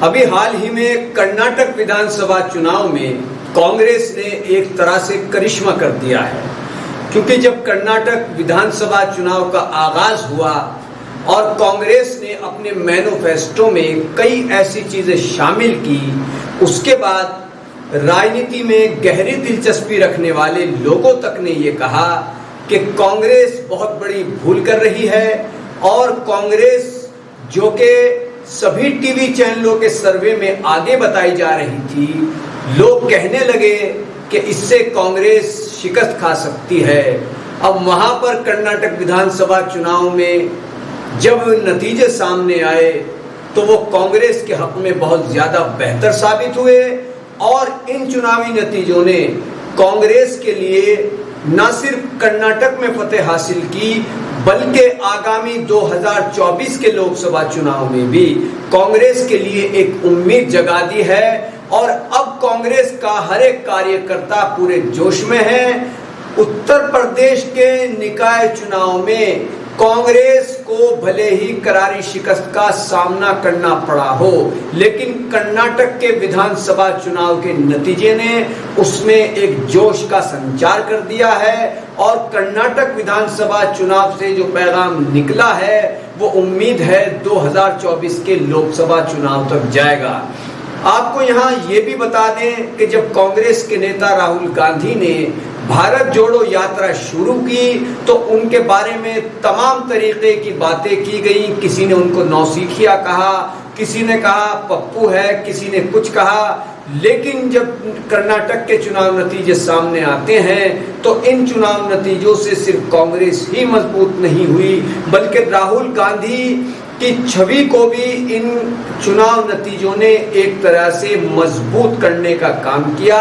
अभी हाल ही में कर्नाटक विधानसभा चुनाव में कांग्रेस ने एक तरह से करिश्मा कर दिया है, क्योंकि जब कर्नाटक विधानसभा चुनाव का आगाज हुआ और कांग्रेस ने अपने मैनिफेस्टो में कई ऐसी चीजें शामिल की, उसके बाद राजनीति में गहरी दिलचस्पी रखने वाले लोगों तक ने ये कहा कि कांग्रेस बहुत बड़ी भूल कर रही है और कांग्रेस जो कि सभी टीवी चैनलों के सर्वे में आगे बताई जा रही थी, लोग कहने लगे कि इससे कांग्रेस शिकस्त खा सकती है। अब वहां पर कर्नाटक विधानसभा चुनाव में जब नतीजे सामने आए तो वो कांग्रेस के हक में बहुत ज्यादा बेहतर साबित हुए और इन चुनावी नतीजों ने कांग्रेस के लिए न सिर्फ कर्नाटक में फतेह हासिल की बल्कि आगामी 2024 के लोकसभा चुनाव में भी कांग्रेस के लिए एक उम्मीद जगा दी है और अब कांग्रेस का हर एक कार्यकर्ता पूरे जोश में है। उत्तर प्रदेश के निकाय चुनाव में कांग्रेस को भले ही करारी शिकस्त का सामना करना पड़ा हो, लेकिन कर्नाटक के विधानसभा चुनाव के नतीजे ने उसमें एक जोश का संचार कर दिया है और कर्नाटक विधानसभा चुनाव से जो पैगाम निकला है वो उम्मीद है 2024 के लोकसभा चुनाव तक जाएगा। आपको यहाँ ये भी बता दें कि जब कांग्रेस के नेता राहुल गांधी ने भारत जोड़ो यात्रा शुरू की तो उनके बारे में तमाम तरीके की बातें की गई। किसी ने उनको नौसिखिया कहा, किसी ने कहा पप्पू है, किसी ने कुछ कहा, लेकिन जब कर्नाटक के चुनाव नतीजे सामने आते हैं तो इन चुनाव नतीजों से सिर्फ कांग्रेस ही मजबूत नहीं हुई बल्कि राहुल गांधी की छवि को भी इन चुनाव नतीजों ने एक तरह से मजबूत करने का काम किया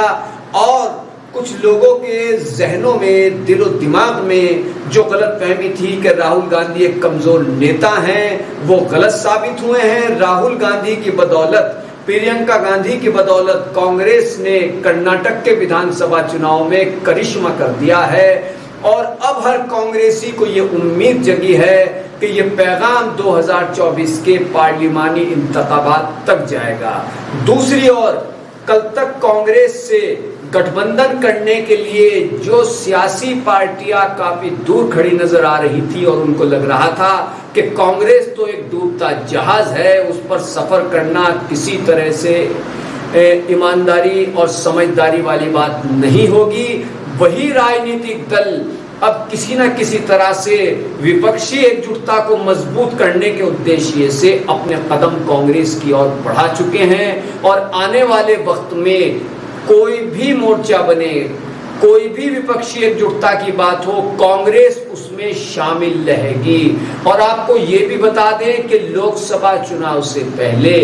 और कुछ लोगों के जहनों में, दिलो दिमाग में जो गलतफहमी थी कि राहुल गांधी एक कमजोर नेता हैं, वो गलत साबित हुए हैं। राहुल गांधी की बदौलत, प्रियंका गांधी की बदौलत कांग्रेस ने कर्नाटक के विधानसभा चुनाव में करिश्मा कर दिया है और अब हर कांग्रेसी को ये उम्मीद जगी है कि ये पैगाम 2024 के पार्लिमानी इंतखाबात तक जाएगा। दूसरी ओर कल तक कांग्रेस से गठबंधन करने के लिए जो सियासी पार्टियां काफी दूर खड़ी नजर आ रही थी और उनको लग रहा था कि कांग्रेस तो एक डूबता जहाज है, उस पर सफर करना किसी तरह से ईमानदारी और समझदारी वाली बात नहीं होगी, वही राजनीतिक दल अब किसी न किसी तरह से विपक्षी एकजुटता को मजबूत करने के उद्देश्य से अपने कदम कांग्रेस की ओर बढ़ा चुके हैं और आने वाले वक्त में कोई भी मोर्चा बने, कोई भी विपक्षी एकजुटता की बात हो, कांग्रेस उसमें शामिल रहेगी। और आपको ये भी बता दें कि लोकसभा चुनाव से पहले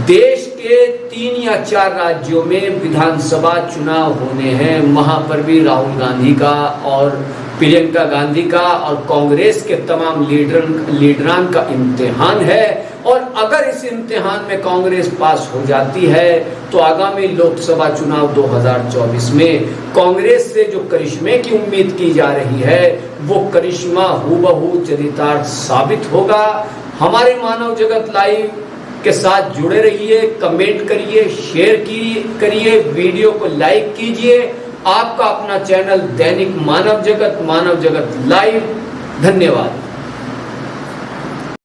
देश के 3 या 4 राज्यों में विधानसभा चुनाव होने हैं, वहां पर भी राहुल गांधी का और प्रियंका गांधी का और कांग्रेस के तमाम लीडरान का इम्तिहान है और अगर इस इम्तिहान में कांग्रेस पास हो जाती है तो आगामी लोकसभा चुनाव 2024 में कांग्रेस से जो करिश्मे की उम्मीद की जा रही है वो करिश्मा हूबहू चरितार्थ साबित होगा। हमारे मानव जगत लाइव के साथ जुड़े रहिए, कमेंट करिए, शेयर करिए, वीडियो को लाइक कीजिए। आपका अपना चैनल दैनिक मानव जगत लाइव। धन्यवाद।